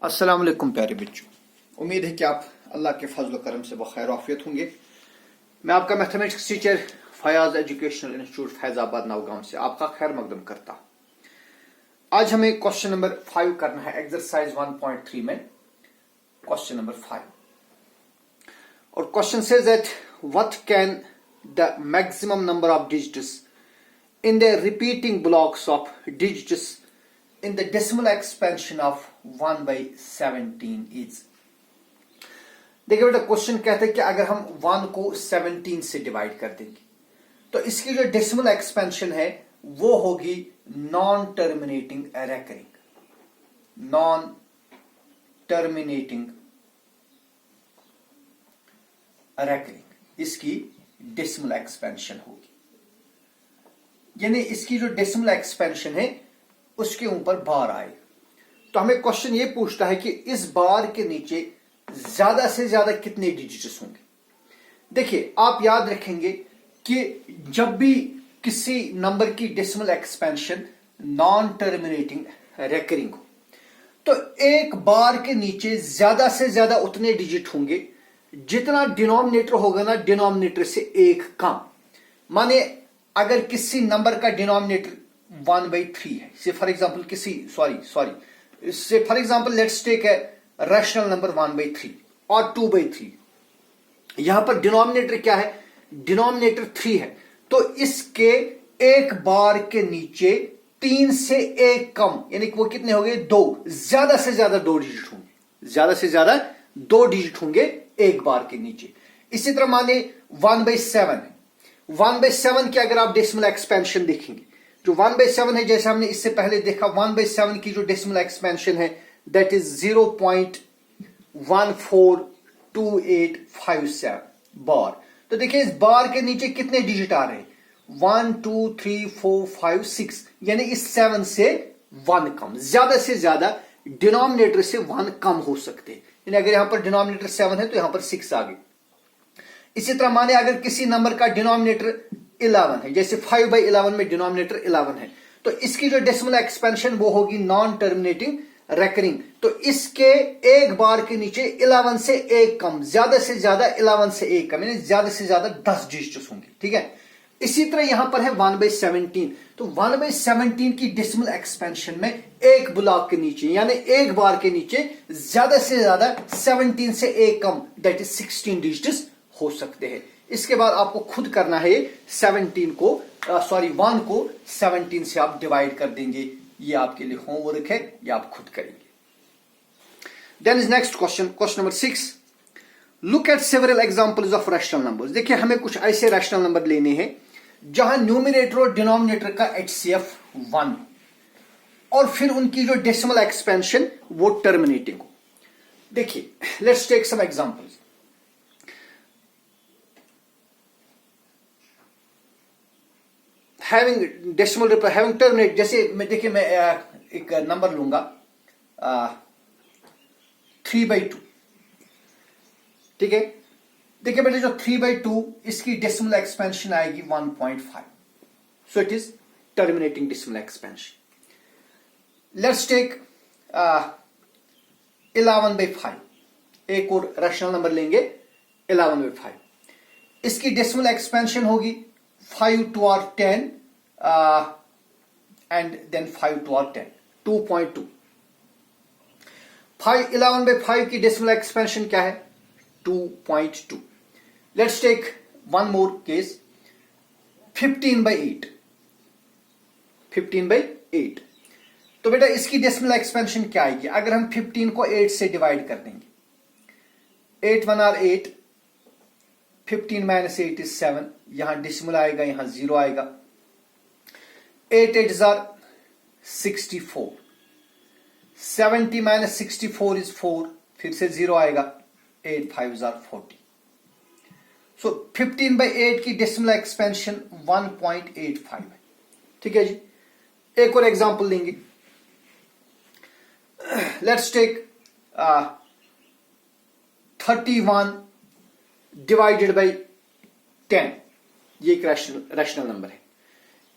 अस्सलाम वालेकुम प्यारे बच्चों, उम्मीद है कि आप अल्लाह के फजल करम से बखैर आफियत होंगे। मैं आपका mathematics teacher Fayaz educational institute Faizabad Naugaon से आपका खैर मकदम करता हूं। आज हमें क्वेश्चन नंबर 5 करना है एक्सरसाइज 1.3 में क्वेश्चन नंबर 5। और question says that what can the maximum number of digits in the repeating blocks of digits in the decimal expansion of 1/17 is। देखिए बेटा, क्वेश्चन कहते हैं कि अगर हम 1 को 17 से डिवाइड कर देंगे तो इसकी जो डेसिमल एक्सपेंशन है वो होगी नॉन टर्मिनेटिंग रेकरिंग इसकी डेसिमल एक्सपेंशन होगी, यानी इसकी जो डेसिमल एक्सपेंशन है उसके ऊपर बार आए। तो हमें क्वेश्चन ये पूछता है कि इस बार के नीचे ज्यादा से ज्यादा कितने डिजिट्स होंगे। देखिए, आप याद रखेंगे कि जब भी किसी नंबर की decimal expansion non terminating recurring हो तो एक बार के नीचे ज्यादा से ज्यादा उतने डिजिट होंगे जितना डिनोमिनेटर होगा ना, डिनोमिनेटर से एक कम। माने अगर किसी नंबर का डिनोमिनेटर 1/3 है, say for example let's take a rational number 1/3 और 2/3। यहां पर डिनोमिनेटर क्या है? डिनोमिनेटर 3 है। तो इसके एक बार के नीचे 3 से एक कम, यानी कि वो कितने हो गए? 2। ज्यादा से ज्यादा 2 डिजिट होंगे, ज्यादा से ज्यादा 2 डिजिट होंगे एक बार के नीचे। इसी तरह माने 1/7 है। 1/7 की अगर आप डेसिमल एक्सपेंशन देखेंगे, जो 1/7 है, जैसे हमने इससे पहले देखा, 1/7 की जो डेसिमल एक्सपेंशन है दैट इज 0.142857 बार। तो देखिए, इस बार के नीचे कितने डिजिट आ रहे हैं? 1 2 3 4 5 6, यानी इस 7 से 1 कम। ज्यादा से ज्यादा डिनोमिनेटर से 1 कम हो सकते हैं, यानी अगर यहां पर डिनोमिनेटर 7 है तो यहां पर 6 आ गए। इसी तरह माने अगर किसी नंबर का डिनोमिनेटर 11 है, जैसे 5/11 में डिनोमिनेटर 11 है, तो इसकी जो डेसिमल एक्सपेंशन वो होगी नॉन टर्मिनेटिंग रेकरिंग। तो इसके एक बार के नीचे 11 से एक कम, ज्यादा से ज्यादा 11 से एक कम, यानी ज्यादा से ज्यादा 10 डिजिट्स होंगे। ठीक है। इसी तरह यहां पर है 1/17। तो 1/17 की डेसिमल एक्सपेंशन में एक ब्लॉक के नीचे, यानी एक बार के नीचे ज्यादा से ज्यादा 17 से एक कम, दैट इज 16 डिजिट्स हो सकते हैं। इसके बाद आपको खुद करना है 1 को 17 से आप डिवाइड कर देंगे। ये आपके लिए होमवर्क है, ये आप खुद करेंगे। Then is next question number 6। Look at several examples of rational numbers. देखिए, हमें कुछ ऐसे रैशनल नंबर लेने हैं जहां न्यूमरेटर और डिनोमिनेटर का HCF 1 और फिर उनकी जो डेसिमल एक्सपेंशन वो टर्मिनेटिंग हो। देखिए, let's take some examples. Having decimal having terminate, जैसे देखिए मैं एक नंबर लूंगा 3/2। ठीक है। देखिए बेटे, जो 3/2 इसकी डेसिमल एक्सपेंशन आएगी 1.5, so it is terminating decimal expansion. Let's take 11/5। एक और रैशनल नंबर लेंगे 11/5। इसकी डेसिमल एक्सपेंशन होगी 5 to our 10 and then 5 to our 10, 2.2। 11/5 की डेसिमल एक्सपेंशन क्या है? 2.2। Let's take one more case 15/8। 15/8। तो बेटा, इसकी डेसिमल एक्सपेंशन क्या आएगी? अगर हम 15 को 8 से डिवाइड कर देंगे, 8 1 are 8, 15 - 8 is 7। यहां डेसिमल आएगा, यहां 0 आएगा। 8 8s are 64, 70 - 64 is 4, फिर से 0 आएगा। 8 5s are 40। सो 15/8 की डेसिमल एक्सपेंशन 1.85 है। ठीक है जी। एक और एग्जांपल लेंगे। Let's take 31 divided by 10। ये एक रैशनल नंबर है।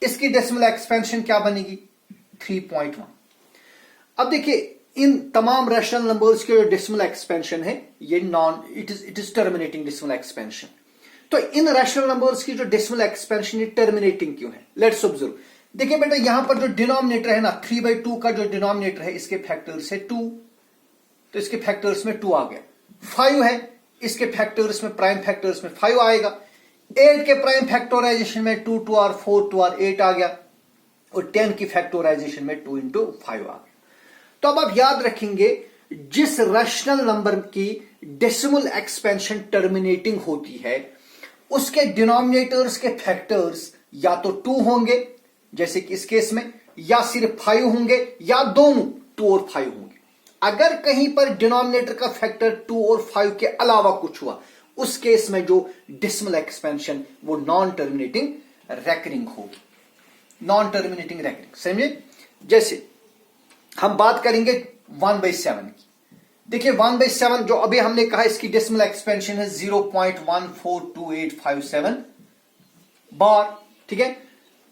इसकी डेसिमल एक्सपेंशन क्या बनेगी? 3.1। अब देखिए, इन तमाम रैशनल नंबर्स के जो डेसिमल एक्सपेंशन है ये it is terminating decimal expansion. तो इन रैशनल नंबर्स की जो डेसिमल एक्सपेंशन ये टर्मिनेटिंग क्यों है, लेट्स ऑब्जर्व। देखिए बेटा यहां पर जो डिनोमिनेटर है ना 3/2 का जो डिनोमिनेटर है इसके फैक्टर्स है 2, तो इसके फैक्टर्स में 2 आ गया। 5 है, इसके फैक्टर्स में प्राइम फैक्टर्स में 5 आएगा। 8 के प्राइम फैक्टराइजेशन में 2 2 r 4 2 r 8 आ गया, और 10 की फैक्टराइजेशन में 2 × 5 आ गया। तो अब आप याद रखेंगे जिस रैशनल नंबर की डेसिमल एक्सपेंशन टर्मिनेटिंग होती है उसके डिनोमिनेटर्स के फैक्टर्स या तो 2 होंगे जैसे कि इस केस में, या सिर्फ 5 होंगे, या दोनों 2 और 5 होंगे। अगर कहीं पर डिनोमिनेटर का फैक्टर 2 और 5 के अलावा कुछ हुआ उस केस में जो डेसिमल एक्सपेंशन वो नॉन टर्मिनेटिंग रेकरिंग होगी, नॉन टर्मिनेटिंग रेकरिंग। समझे? जैसे हम बात करेंगे 1/7 की। देखिए 1/7 जो अभी हमने कहा इसकी डेसिमल एक्सपेंशन है 0.142857 बार, ठीक है।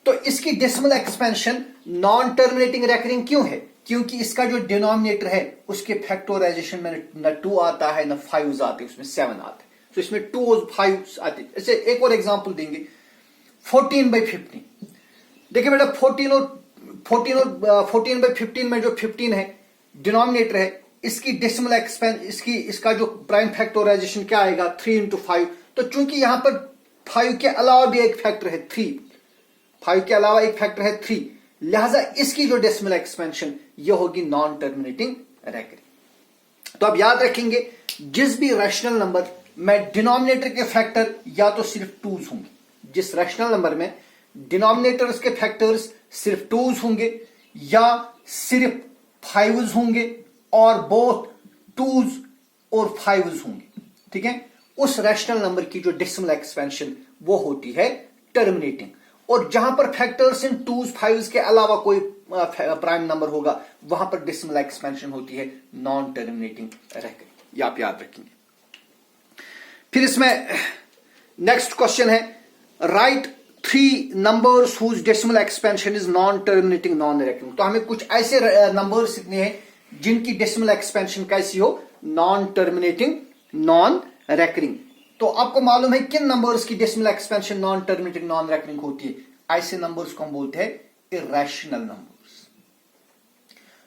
तो इसकी decimal expansion non terminating recurring क्यों है? क्योंकि इसका जो डिनोमिनेटर है उसके फैक्टराइजेशन में न 2 आता है न 5 आते, उसमें 7 आते, तो इसमें 2 और 5 आते। ऐसे एक और एग्जांपल देंगे 14/15। देखिए बेटा 14/15 में जो 15 है डिनोमिनेटर है इसकी डेसिमल इसका जो प्राइम फैक्टराइजेशन क्या आएगा 3 × 5। तो चूंकि यहां पर 5 के अलावा भी एक फैक्टर है 3, 5 के अलावा एक फैक्टर है 3, लिहाजा इसकी जो डेसिमल एक्सपेंशन ये होगी नॉन टर्मिनेटिंग रेकरिंग। तो आप याद रखेंगे जिस भी रैशनल नंबर में डिनोमिनेटर के फैक्टर या तो सिर्फ 2s होंगे, जिस रैशनल नंबर में डिनोमिनेटर्स के फैक्टर्स सिर्फ 2s होंगे या सिर्फ 5s होंगे और बोथ 2s और 5s होंगे, ठीक है, उस रैशनल नंबर की जो डेसिमल एक्सपेंशन वो होती है टर्मिनेटिंग। और जहां पर फैक्टर्स इन 2s 5s के अलावा कोई प्राइम नंबर होगा वहां पर डेसिमल एक्सपेंशन होती है नॉन टर्मिनेटिंग रेकरिंग। ये आप याद रखेंगे। फिर इसमें नेक्स्ट क्वेश्चन है right 3 numbers whose decimal expansion is non terminating non recurring. तो हमें कुछ ऐसे नंबर्स इतने हैं जिनकी डेसिमल एक्सपेंशन कैसी हो, नॉन टर्मिनेटिंग नॉन रेकरिंग। तो आपको मालूम है किन नंबर्स की decimal expansion non terminating non recurring होती है? ऐसे नंबर्स को हम बोलते हैं इरेशनल नंबर्स।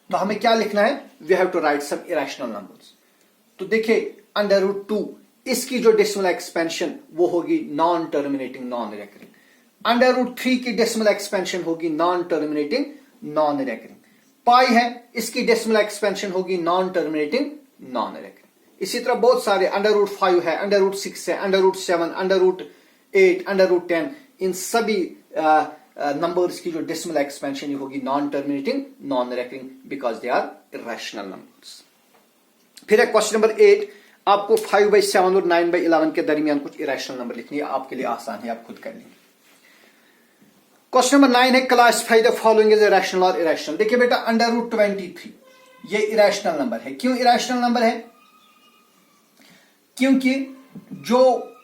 तो हमें क्या लिखना है? We have to write some irrational numbers. तो देखिए √2 इसकी जो डेसिमल एक्सपेंशन वो होगी नॉन टर्मिनेटिंग नॉन रेकरिंग। √3 की डेसिमल एक्सपेंशन होगी नॉन टर्मिनेटिंग नॉन रेकरिंग। पाई है इसकी डेसिमल एक्सपेंशन होगी नॉन टर्मिनेटिंग नॉन रेकरिंग। इसी तरह बहुत सारे √5 है, √6 है, √7, √8, √10, इन सभी नंबर्स की जो डेसिमल एक्सपेंशन होगी non terminating non recurring because they are irrational numbers. फिर है क्वेश्चन नंबर 8। आपको 5/7 और 9/11 के दरमियान कुछ इरेशनल नंबर लिखनी है, आपके लिए आसान है, आप खुद कर लेंगे। क्वेश्चन नंबर 9 है classify the following as irrational और इरेशनल। देखिए बेटा √23 ये इरेशनल नंबर है। क्यों इरेशनल नंबर है? क्योंकि जो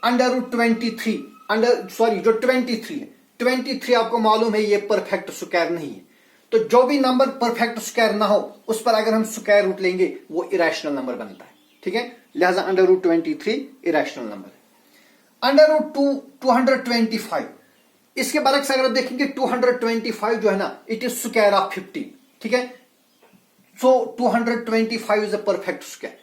√23 जो 23 है, 23 आपको मालूम है ये परफेक्ट स्क्वायर नहीं है। तो जो भी नंबर परफेक्ट स्क्वायर ना हो उस पर अगर हम स्क्वायर रूट लेंगे वो इरेशनल नंबर बनता है, ठीक है। लिहाजा √23 इरेशनल नंबर है। √225 इसके बरक्स अगर आप देखेंगे 225 जो है ना इट इज स्क्वायर ऑफ 15, ठीक है। सो 225 इज अ परफेक्ट स्क्वायर।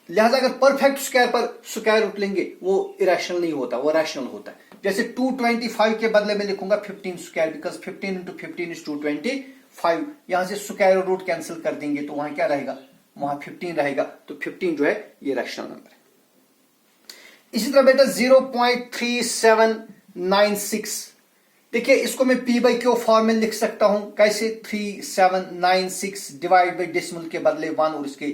लिहाजा अगर परफेक्ट स्क्वायर पर स्क्वायर रूट लेंगे वो इरेशनल नहीं होता, वो रैशनल होता है। जैसे 225 के बदले में लिखूंगा 15 स्क्वायर बिकॉज 15 × 15 इज 225। यहां से स्क्वायर और रूट कैंसिल कर देंगे तो वहां क्या रहेगा, वहां 15 रहेगा। तो 15 जो है ये रैशनल नंबर है। इसी तरह बेटा 0.3796 देखिए इसको मैं p/q फॉर्म में लिख सकता हूं। कैसे? 3796 डिवाइड बाई डेसिमल के बदले 1 और इसके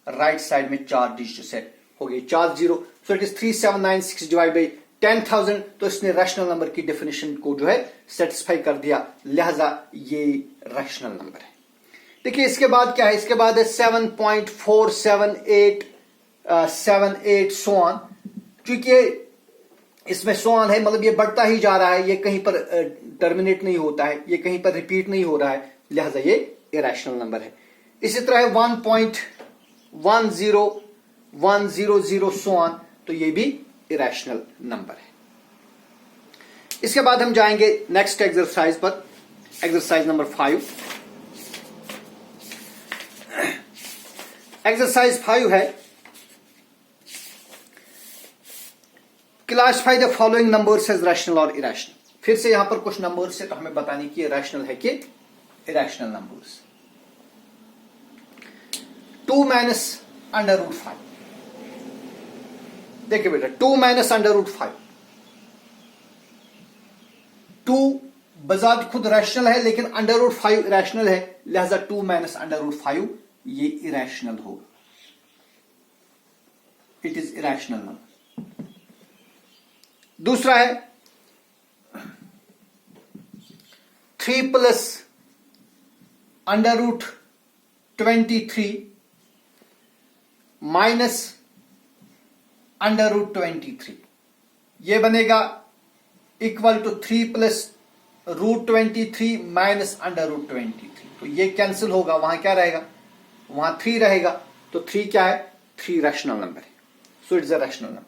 राइट साइड में 4 डिजिट सेट हो गए 4 0। सो इट इज 3796 डिवाइड बाई 10,000। तो इसने रैशनल नंबर की डेफिनेशन को जो है सेटिस्फाई कर दिया, लिहाजा ये रैशनल नंबर है। देखिए इसके बाद क्या है? इसके बाद है 7.47878 सो ऑन। चूंकि इसमें सो ऑन है मतलब ये बढ़ता ही जा रहा है, ये कहीं पर टर्मिनेट नहीं होता है, ये कहीं पर रिपीट नहीं हो रहा है, लिहाजा ये इरेशनल नंबर है। इसी तरह है 1.10100 सो ऑन, तो ये भी इरेशनल नंबर है। इसके बाद हम जाएंगे नेक्स्ट एक्सरसाइज पर, एक्सरसाइज नंबर 5। एक्सरसाइज 5 है classify the following numbers as rational और इरेशनल। फिर से यहां पर कुछ नंबर्स है तो हमें बताने की रैशनल है कि irrational numbers. 2 minus under root 5, देखिए बेटा 2 माइनस अंडर रूट 5, 2 बजात खुद रैशनल है लेकिन अंडर रूट 5 इरेशनल है, लिहाजा 2 माइनस अंडर रूट 5 ये इरेशनल होगा, इट इज इरेशनल नंबर। दूसरा है 3 plus under root 23 minus under root 23, ये बनेगा equal to 3 plus root 23 minus under root 23। तो ये कैंसिल होगा, वहां क्या रहेगा, वहां 3 रहेगा, तो 3 क्या है, 3 रैशनल नंबर है, so it's a rational number.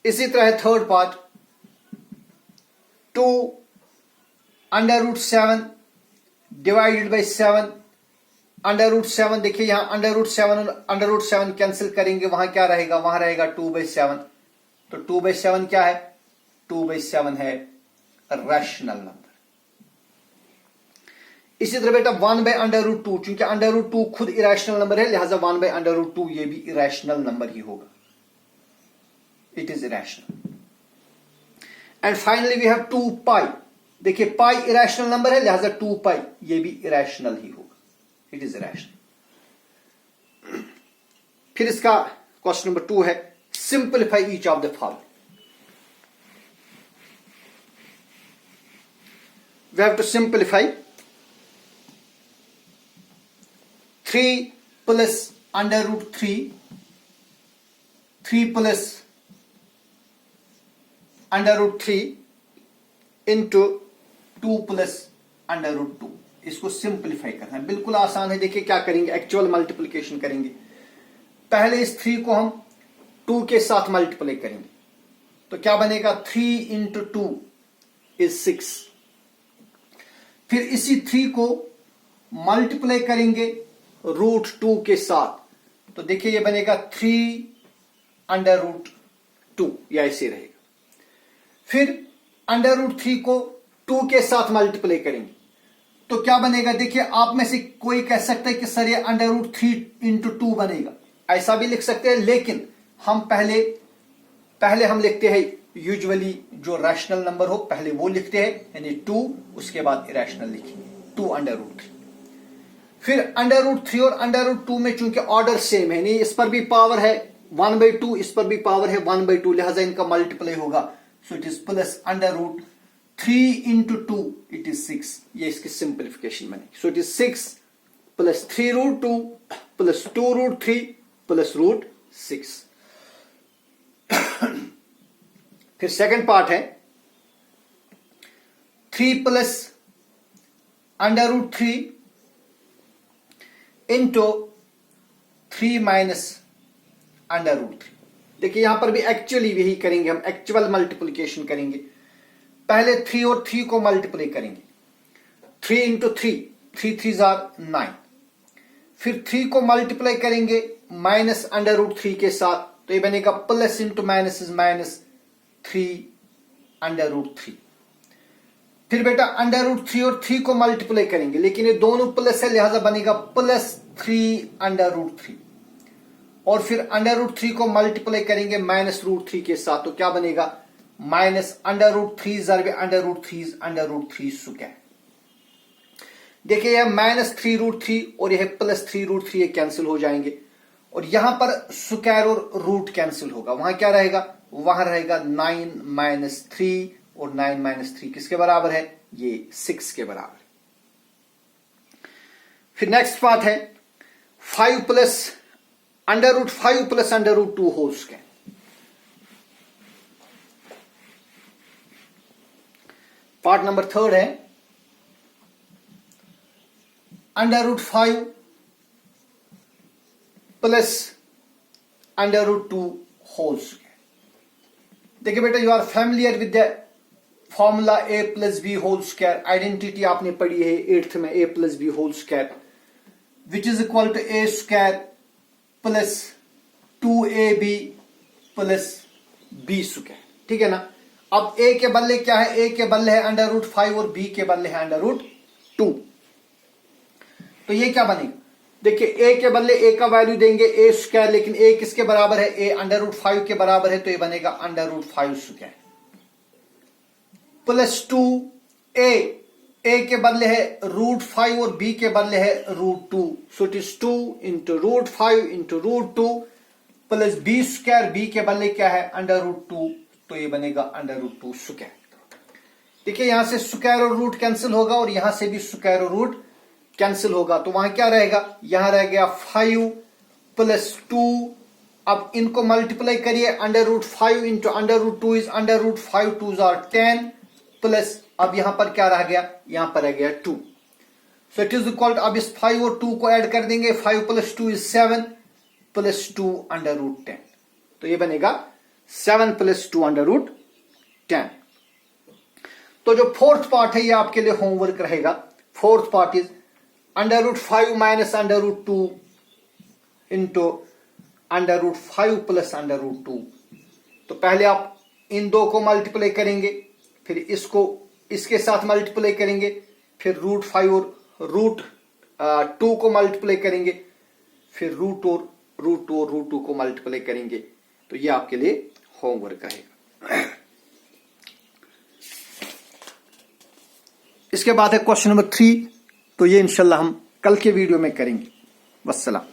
इसी तरह third part 2 under root 7 divided by 7 under root 7, देखिए यहां अंडर रूट 7 कैंसिल करेंगे, वहां क्या रहेगा, वहां रहेगा 2/7, तो 2/7 क्या है, 2/7 है रैशनल नंबर। इसी तरह बेटा 1/√2, क्योंकि अंडर रूट 2 खुद इरेशनल नंबर है, लिहाजा 1/√2 ये भी इरेशनल नंबर ही होगा, it is irrational. And finally we have 2 pi, देखिए पाई इरेशनल नंबर है, लिहाजा 2 पाई ये भी इरेशनल ही होगा, इट इज इरेशनल। फिर इसका क्वेश्चन नंबर 2 है simplify each of the following. We have to simplify 3 plus under root 3 plus under root 3 into 2 plus under root 2, इसको सिंपलीफाई करना है, बिल्कुल आसान है। देखिए क्या करेंगे, एक्चुअल मल्टीप्लिकेशन करेंगे। पहले इस 3 को हम 2 के साथ मल्टीप्लाई करेंगे, तो क्या बनेगा, 3 इंटू 2 इज 6। फिर इसी 3 को मल्टीप्लाई करेंगे रूट 2 के साथ, तो देखिए ये बनेगा 3 अंडर रूट 2, या ऐसे रहेगा। फिर अंडर रूट 3 को 2 के साथ मल्टीप्लाई करेंगे, तो क्या बनेगा, देखिए आप में से कोई कह सकता है कि सर ये अंडर रूट 3 इंटू 2 बनेगा, ऐसा भी लिख सकते हैं, लेकिन हम पहले हम लिखते हैं यूजुअली जो रैशनल नंबर हो पहले वो लिखते हैं, यानी 2, उसके बाद इरेशनल लिखेंगे 2 अंडर रूट 3। फिर अंडर रूट 3 और अंडर रूट 2 में चूंकि ऑर्डर सेम है, नहीं इस पर भी पावर है 1/2, इस पर भी पावर है 1/2, लिहाजा इनका मल्टीप्लाई होगा, so it is plus under root 3 into 2 it is 6, ये इसकी सिंप्लीफिकेशन बनेगी। So it is 6 plus 3 root 2 plus 2 root 3 plus root 6। फिर सेकंड पार्ट है 3 plus under root 3 into 3 minus under root 3। देखिए यहां पर भी एक्चुअली यही करेंगे, हम एक्चुअल मल्टीप्लिकेशन करेंगे। पहले 3 और 3 को मल्टीप्लाई करेंगे, 3 इंटू 3 3 जार 9। फिर 3 को मल्टीप्लाई करेंगे माइनस अंडर रूट 3 के साथ, तो ये बनेगा plus into minus is minus 3 under root 3। फिर बेटा अंडर रूट 3 और 3 को मल्टीप्लाई करेंगे, लेकिन ये दोनों प्लस है, लिहाजा बनेगा प्लस 3 अंडर रूट 3। और फिर अंडर रूट 3 को मल्टीप्लाई करेंगे माइनस रूट 3 के साथ, तो क्या बनेगा, माइनस अंडर रूट 3 जरबे under root 3 under root 3 square. देखिए यह माइनस 3 रूट 3 और यह प्लस 3 रूट 3 कैंसिल हो जाएंगे, और यहां पर स्क्वायर और रूट कैंसिल होगा, वहां क्या रहेगा, वहां रहेगा 9 माइनस 3, और 9 माइनस 3 किसके बराबर है, ये 6 के बराबर। फिर नेक्स्ट पार्ट है 5 plus under root 5 plus under root 2 whole square. Part number 3 है √5 प्लस √2 होल स्क्वायर। देखिए बेटा, you are familiar with the formula a plus b whole square. Identity आपने पढ़ी है 8th में, a plus b whole square which is equal to a square plus 2ab plus b square. ठीक है ना। अब a के बदले क्या है, a के बदले है √5 और b के बदले है √2। तो ये क्या बनेगा, देखिए a के बदले a का वैल्यू देंगे a स्क्वायर, लेकिन a किसके बराबर है, a √5 के बराबर है, तो ये बनेगा √5 स्क्वायर प्लस 2a, a के बदले है √5 और b के बदले है √2, सो it is 2 into √5 into √2 plus b square, b के बदले क्या है √2, तो ये बनेगा √2 स्क्वायर। देखिए यहां से स्क्वायर और रूट कैंसिल होगा और यहां से भी स्क्वायर और रूट कैंसिल होगा, तो वहां क्या रहेगा, यहां रह गया 5 प्लस 2। अब इनको मल्टीप्लाई करिए, √5 into √2 is √5 2s are 10 plus अब यहां पर क्या रह गया, यहां पर रह गया 2, सो इट इज इक्वल। अब इस 5 और 2 को ऐड कर देंगे, 5 प्लस 2 इज 7 प्लस 2 √10, तो ये बनेगा 7 प्लस 2 √10। तो जो फोर्थ पार्ट है ये आपके लिए होमवर्क रहेगा। Fourth part is √5 minus √2 into √5 plus √2। तो पहले आप इन दो को मल्टीप्लाई करेंगे, फिर इसको इसके साथ मल्टीप्लाई करेंगे, फिर √5 और √2 को मल्टीप्लाई करेंगे, फिर √2 और √2 को मल्टीप्लाई करेंगे। तो ये आपके लिए होमवर्क रहेगा। इसके बाद है क्वेश्चन नंबर 3, तो ये इंशाल्लाह हम कल के वीडियो में करेंगे। वस्सलाम।